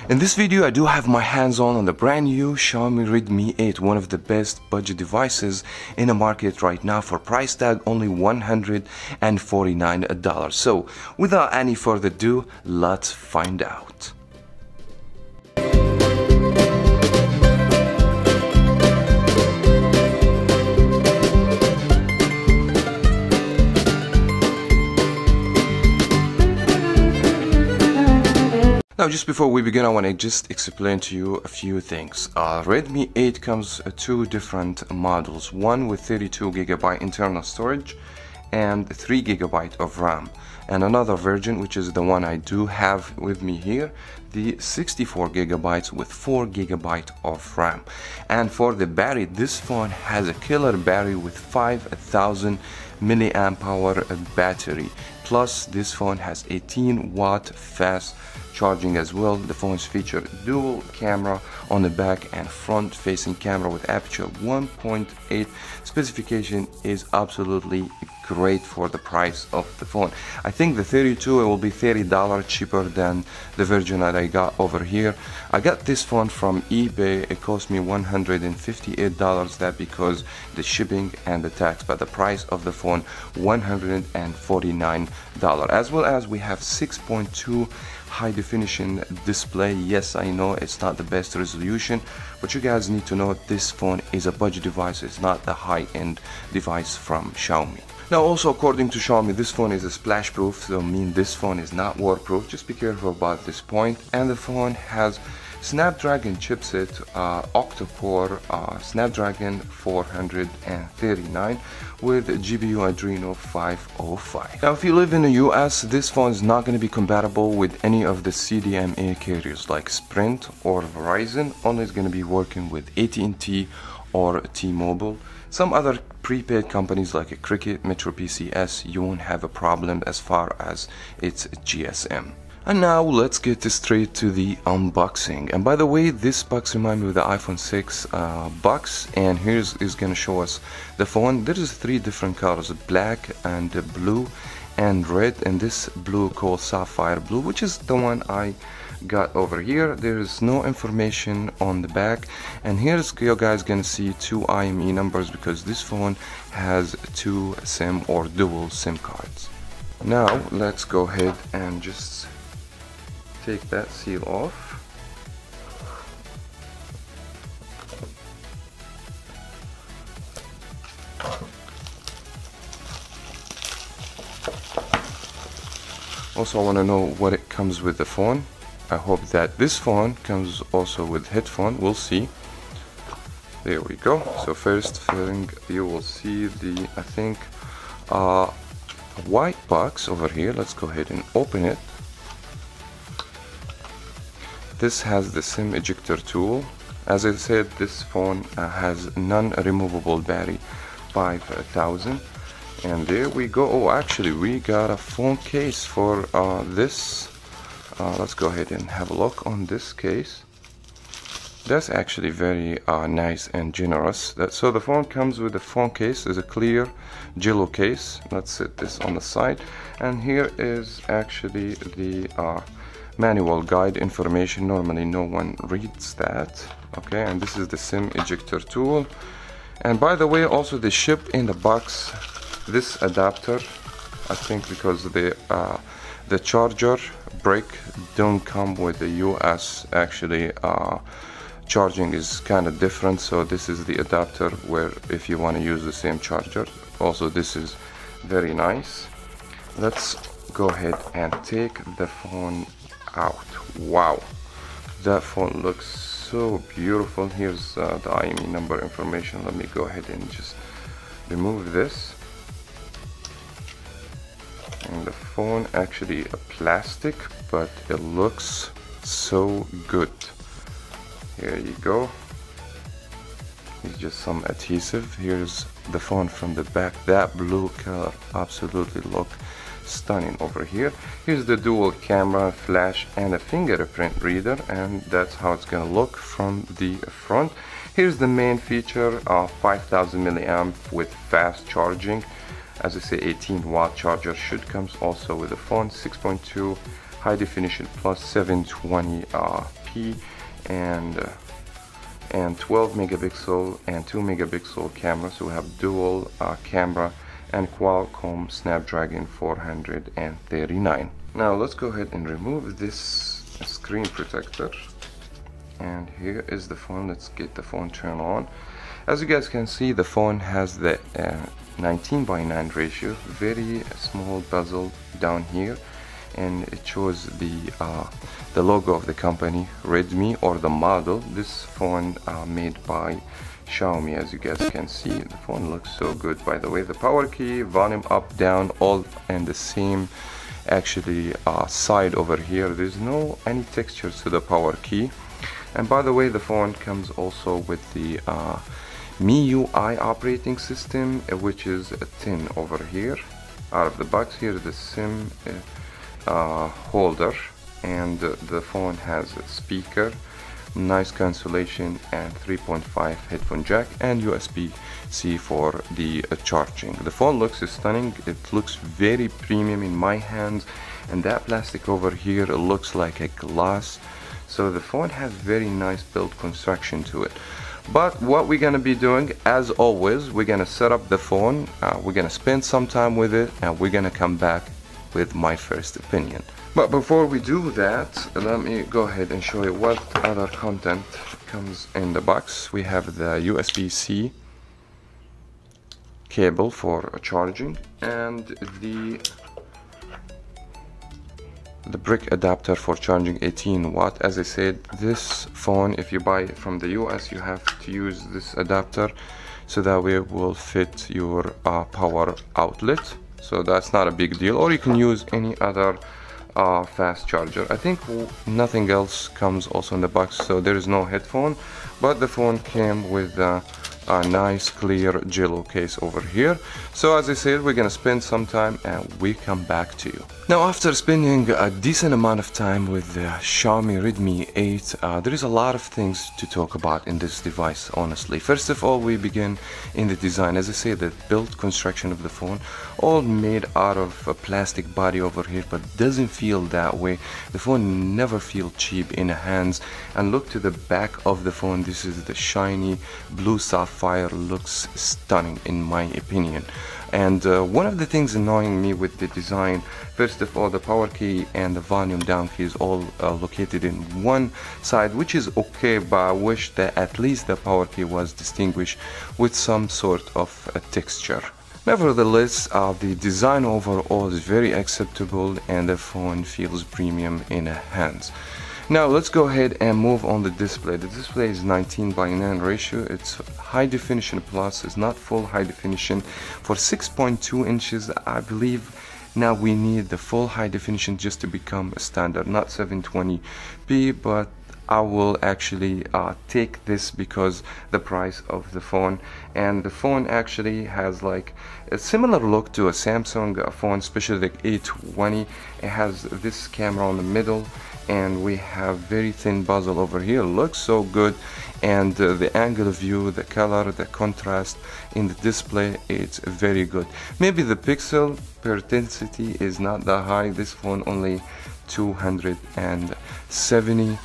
In this video, I do have my hands on the brand new Xiaomi Redmi 8, one of the best budget devices in the market right now for price tag only $149. So without any further ado, let's find out. Now, just before we begin, I want to just explain to you a few things. Redmi 8 comes two different models, one with 32GB internal storage and 3GB of RAM, and another version, which is the one I do have with me here, the 64GB with 4GB of RAM. And for the battery, this phone has a killer battery with 5000 milliamp hour battery. Plus, this phone has 18-watt fast charging as well. The phones feature dual camera on the back and front facing camera with aperture 1.8. Specification is absolutely great for the price of the phone. I think the 32 it will be $30 cheaper than the version that I got over here. I got this phone from eBay. It cost me $158, that because the shipping and the tax, but the price of the phone $149. As well as we have 6.2 high definition display. Yes, I know it's not the best resolution, but you guys need to know this phone is a budget device. It's not a high-end device from Xiaomi. Now, also according to Xiaomi, this phone is a splash proof, so this phone is not waterproof. Just be careful about this point. And the phone has Snapdragon chipset, octa-core Snapdragon 439 with GPU Adreno 505. Now, if you live in the US, this phone is not going to be compatible with any of the CDMA carriers like Sprint or Verizon. Only is going to be working with AT&T or T-Mobile. Some other prepaid companies like a Cricket, Metro PCS, you won't have a problem as far as its GSM. And now let's get straight to the unboxing. And by the way, this box reminds me of the iPhone 6 box, and here's is gonna show us the phone. There is three different colors, black and blue and red, and this blue called sapphire blue, which is the one I got over here. There is no information on the back, and here's you guys gonna see two IME numbers because this phone has two SIM or dual SIM cards. Now let's go ahead and just take that seal off. Also, I want to know what it comes with the phone. I hope that this phone comes also with headphone. We'll see. There we go. So first thing you will see the, I think, white box over here. Let's go ahead and open it. This has the SIM ejector tool. As I said, this phone has non-removable battery, 5000. And there we go. Oh, actually, we got a phone case for this. Let's go ahead and have a look on this case. That's actually very nice and generous. So the phone comes with a phone case. It's a clear jello case. Let's set this on the side. And here is actually the manual guide information. Normally no one reads that. Okay, and this is the SIM ejector tool. And by the way, also they ship in the box this adapter, I think, because the charger brick don't come with the US. Actually, charging is kind of different, so this is the adapter where if you want to use the same charger. Also, this is very nice. Let's go ahead and take the phone out. Wow, that phone looks so beautiful. Here's the IME number information. Let me go ahead and just remove this. And the phone actually a plastic, but it looks so good. Here you go. It's just some adhesive. Here's the phone from the back. That blue color absolutely look stunning over here. Here's the dual camera, flash, and a fingerprint reader, and that's how it's gonna look from the front. Here's the main feature of 5000 milliamp with fast charging. As I say, 18-watt charger should comes also with the phone. 6.2 high definition plus 720p key, and 12 megapixel and 2 megapixel camera. So we have dual camera and Qualcomm Snapdragon 439. Now let's go ahead and remove this screen protector, and here is the phone. Let's get the phone turned on. As you guys can see, the phone has the 19:9 ratio, very small bezel down here, and it shows the logo of the company Redmi, or the model. This phone made by Xiaomi. As you guys can see, the phone looks so good. By the way, the power key, volume up, down, all and the same actually side over here. There's no any textures to the power key. And by the way, the phone comes also with the MIUI operating system, which is a 10 over here. Out of the box, here is the SIM holder, and the phone has a speaker, nice cancellation, and 3.5 headphone jack, and USB-C for the charging. The phone looks stunning. It looks very premium in my hands, and that plastic over here looks like a glass. So the phone has very nice build construction to it. But what we're gonna be doing, as always, we're gonna set up the phone, we're gonna spend some time with it, and we're gonna come back with my first opinion. But before we do that, let me go ahead and show you what other content comes in the box. We have the USB-C cable for charging, and the brick adapter for charging 18 watt. As I said, this phone, if you buy it from the US, you have to use this adapter, so that way it will fit your power outlet. So that's not a big deal. Or you can use any other fast charger. I think nothing else comes also in the box, so there is no headphone, but the phone came with a nice clear jello case over here. So as I said, we're gonna spend some time and we come back to you. Now, after spending a decent amount of time with the Xiaomi Redmi 8, there is a lot of things to talk about in this device, honestly. First of all, we begin in the design. As I said, the build construction of the phone, all made out of a plastic body over here, but doesn't feel that way. The phone never feels cheap in the hands. And look to the back of the phone. This is the shiny blue sapphire, looks stunning in my opinion. And one of the things annoying me with the design, first of all, the power key and the volume down key is all located in one side, which is okay, but I wish that at least the power key was distinguished with some sort of texture. Nevertheless, the design overall is very acceptable, and the phone feels premium in the hands. Now let's go ahead and move on the display. The display is 19:9 ratio. It's high definition plus. It's not full high definition. For 6.2 inches, I believe now we need the full high definition just to become a standard, not 720p, but I will actually take this because the price of the phone. And the phone actually has like a similar look to a Samsung phone, especially the A20. It has this camera on the middle, and we have very thin bezel over here. Looks so good, and the angle of view, the color, the contrast in the display, it's very good. Maybe the pixel per intensity is not that high. This phone only 270,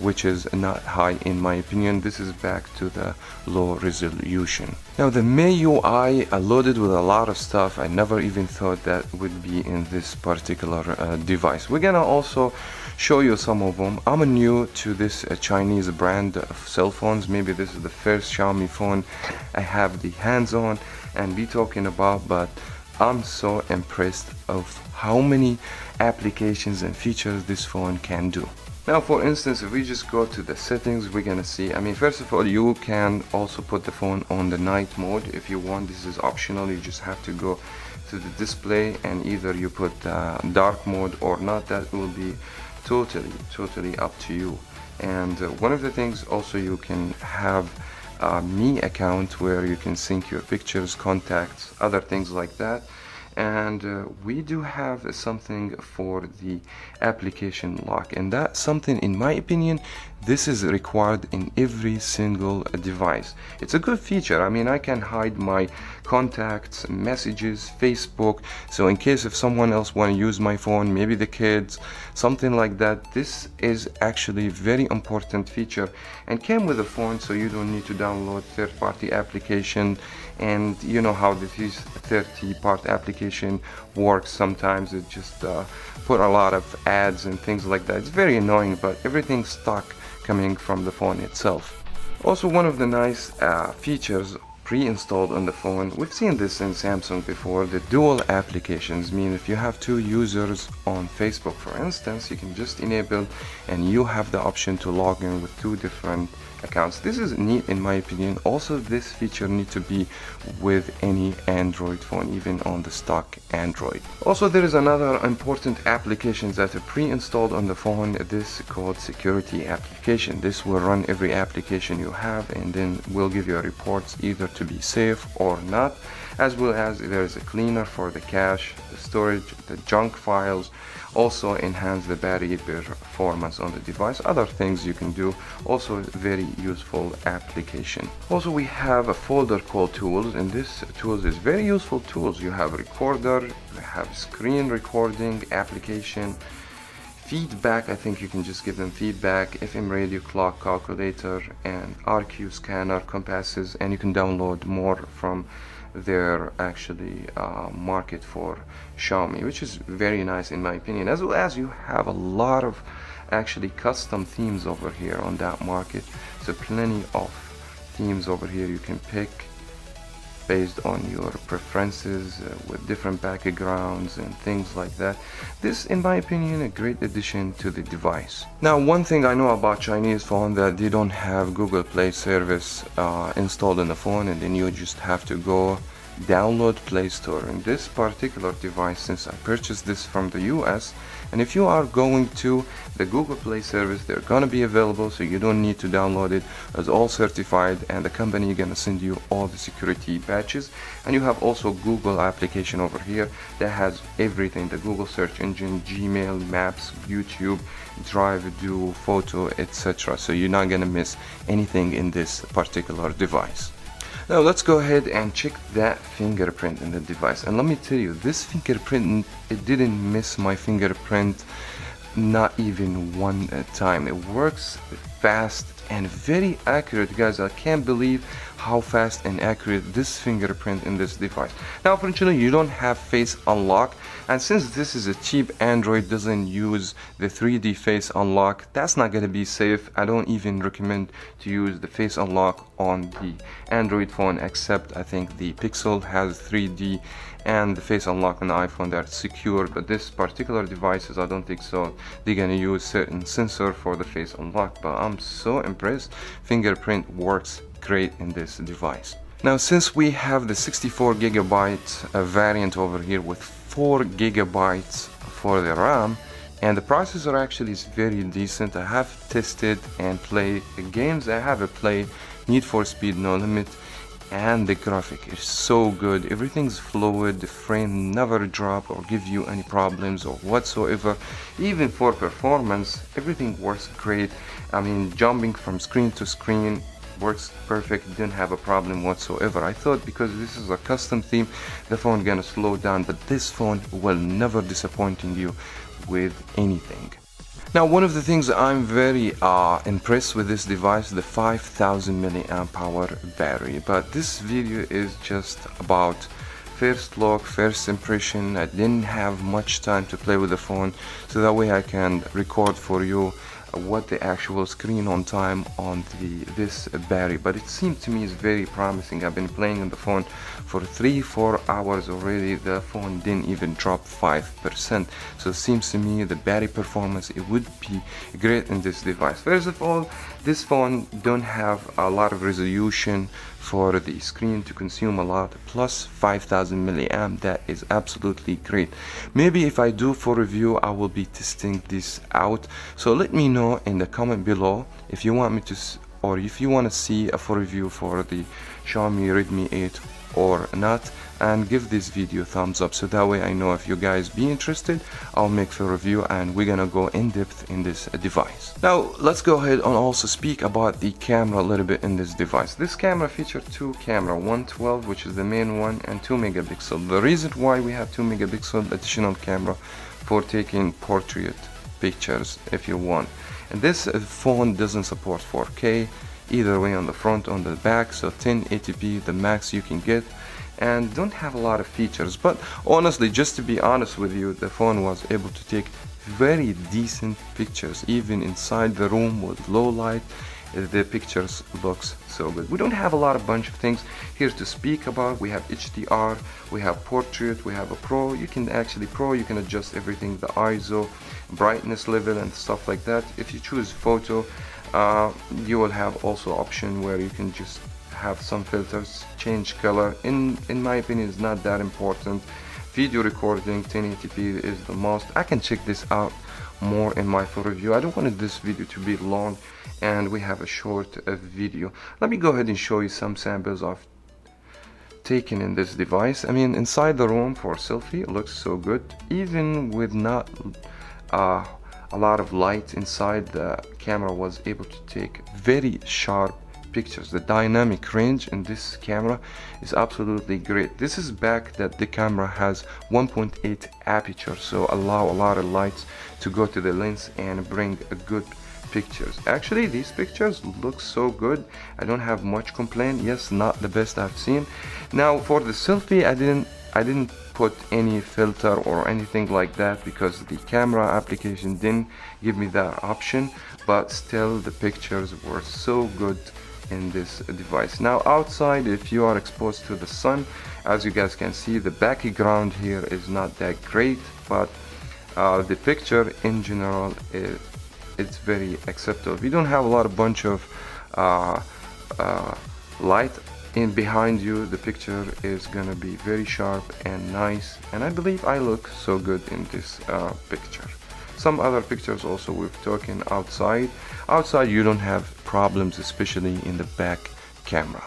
which is not high in my opinion. This is back to the low resolution. Now the MIUI loaded with a lot of stuff. I never even thought that would be in this particular device. We're gonna also show you some of them. I'm new to this Chinese brand of cell phones. Maybe this is the first Xiaomi phone I have the hands on and be talking about, but I'm so impressed of how many applications and features this phone can do. Now, for instance, if we just go to the settings, we're gonna see, I mean, first of all, you can also put the phone on the night mode if you want. This is optional. You just have to go to the display and either you put dark mode or not. That will be totally up to you. And one of the things also, you can have a Me account where you can sync your pictures, contacts, other things like that. And we do have something for the application lock, and that's something, in my opinion, This is required in every single device. It's a good feature. I mean, I can hide my contacts, messages, Facebook, so in case if someone else want to use my phone, maybe the kids, something like that, this is actually a very important feature and came with the phone, so you don't need to download third-party application. And you know how these third-party application works. Sometimes it just put a lot of ads and things like that. It's very annoying, but everything's stock coming from the phone itself. Also, one of the nice features pre-installed on the phone, we've seen this in Samsung before, the dual applications. Mean if you have two users on Facebook, for instance, you can just enable and you have the option to log in with two different accounts. This is neat in my opinion. Also, this feature needs to be with any Android phone, even on the stock Android. Also, there is another important application that are pre-installed on the phone. This is called security application. This will run every application you have and then will give you reports either to be safe or not, as well as there is a cleaner for the cache, the storage, the junk files. Also enhance the battery performance on the device. Other things you can do. Also very useful application. Also, we have a folder called tools, and this tools is very useful tools. You have recorder, you have screen recording application, feedback. I think you can just give them feedback, FM radio, clock, calculator, and RQ scanner, compasses, and you can download more from their actually market for Xiaomi, which is very nice in my opinion. As well as you have a lot of actually custom themes over here on that market, so plenty of themes over here you can pick based on your preferences with different backgrounds and things like that. This, in my opinion, a great addition to the device. Now, one thing I know about Chinese phone, that they don't have Google Play service installed in the phone, and then you just have to go download Play Store. In this particular device, since I purchased this from the US, and if you are going to the Google Play service, they're gonna be available, so you don't need to download it. It's all certified, and the company is gonna send you all the security patches. And you have also Google application over here that has everything: the Google search engine, Gmail, Maps, YouTube, Drive, Do, Photo, etc. So you're not gonna miss anything in this particular device. Now let's go ahead and check that fingerprint in the device, and let me tell you, this fingerprint, it didn't miss my fingerprint not even one time. It works fast and very accurate, guys. I can't believe how fast and accurate this fingerprint in this device. Now, unfortunately, you don't have face unlock, and since this is a cheap Android, doesn't use the 3D face unlock, that's not gonna be safe. I don't even recommend to use the face unlock on the Android phone, except I think the Pixel has 3D, and the face unlock on the iPhone, that's secure. But this particular devices, I don't think so. They're gonna use certain sensor for the face unlock, but I'm so impressed. Fingerprint works great in this device. Now, since we have the 64GB variant over here with 4GB for the RAM, and the processor actually is very decent. I have tested and played the games I have played, Need for Speed No Limit, and the graphic is so good. Everything's fluid, the frame never drop or give you any problems or whatsoever. Even for performance, everything works great. I mean, jumping from screen to screen works perfect, didn't have a problem whatsoever. I thought because this is a custom theme, the phone gonna slow down, but this phone will never disappointing you with anything. Now, one of the things I'm very impressed with this device, the 5000 milliamp hour battery. But this video is just about first look, first impression. I didn't have much time to play with the phone, so that way I can record for you what the actual screen on time on this battery. But it seemed to me is very promising. I've been playing on the phone for 3-4 hours already. The phone didn't even drop 5%, so it seems to me the battery performance, it would be great in this device. First of all, this phone don't have a lot of resolution for the screen to consume a lot, plus 5000 milliamp, that is absolutely great. Maybe if I do for review, I will be testing this out, so let me know in the comment below if you want me to or if you want to see a full review for the Xiaomi Redmi 8 or not, and give this video a thumbs up, so that way I know if you guys be interested, I'll make a review and we're gonna go in depth in this device. Now let's go ahead and also speak about the camera a little bit in this device. This camera features two camera, 112 which is the main one, and 2 megapixel. The reason why we have 2 megapixel additional camera for taking portrait pictures if you want, and this phone doesn't support 4K either way on the front, on the back, so 1080p the max you can get, and don't have a lot of features. But honestly, just to be honest with you, the phone was able to take very decent pictures even inside the room with low light. The pictures looks so good. We don't have a lot of bunch of things here to speak about. We have HDR, we have portrait, we have a pro. You can actually you can adjust everything, the ISO, brightness level and stuff like that. If you choose photo, you will have also option where you can just have some filters, change color. In my opinion, it's not that important. Video recording 1080p is the most. I can check this out more in my full review. I don't want this video to be long and we have a short video. Let me go ahead and show you some samples of taken in this device. I mean, inside the room for selfie, it looks so good, even with not a lot of light inside. The camera was able to take very sharp pictures. The dynamic range in this camera is absolutely great. This is back that the camera has 1.8 aperture, so allow a lot of lights to go to the lens and bring a good pictures. Actually, these pictures look so good. I don't have much complaint. Yes, not the best I've seen. Now for the selfie, I didn't put any filter or anything like that because the camera application didn't give me that option, but still the pictures were so good in this device. Now outside, if you are exposed to the sun, as you guys can see, the background here is not that great, but the picture in general it's very acceptable. We don't have a lot of bunch of light in behind you. The picture is gonna be very sharp and nice, and I believe I look so good in this picture. Some other pictures also we've taken outside. Outside you don't have problems, especially in the back camera.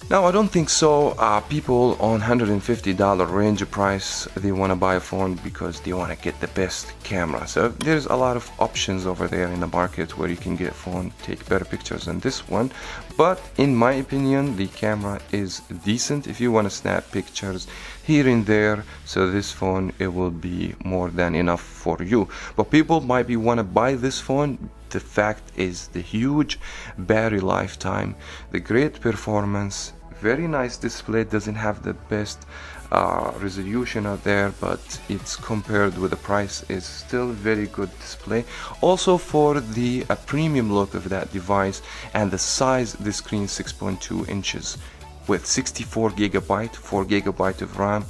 Now I don't think so. People on $150 range price, they want to buy a phone because they want to get the best camera. So there's a lot of options over there in the market where you can get a phone, take better pictures than this one. But in my opinion, the camera is decent if you want to snap pictures here and there. So this phone, it will be more than enough for you. But people might be want to buy this phone. The fact is the huge battery lifetime, the great performance, very nice display. Doesn't have the best resolution out there, but it's compared with the price is still very good display. Also for the premium look of that device and the size, the screen 6.2 inches with 64 gigabyte, 4 gigabyte of RAM.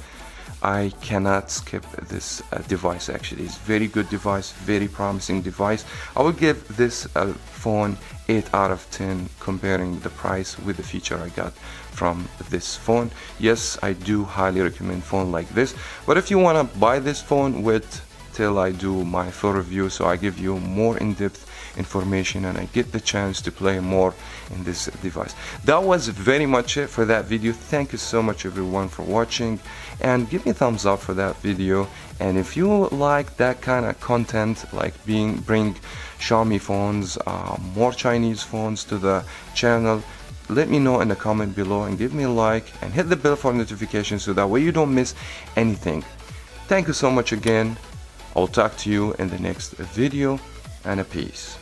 I cannot skip this device. Actually, it's very good device, very promising device. I will give this phone 8 out of 10 comparing the price with the feature I got from this phone. Yes, I do highly recommend phone like this, but if you want to buy this phone, wait till I do my full review, so I give you more in-depth information and I get the chance to play more in this device. That was very much it for that video. Thank you so much everyone for watching, and give me a thumbs up for that video. And if you like that kind of content, like bring Xiaomi phones, more Chinese phones to the channel, let me know in the comment below and give me a like and hit the bell for notifications so that way you don't miss anything. Thank you so much again. I'll talk to you in the next video, and a peace.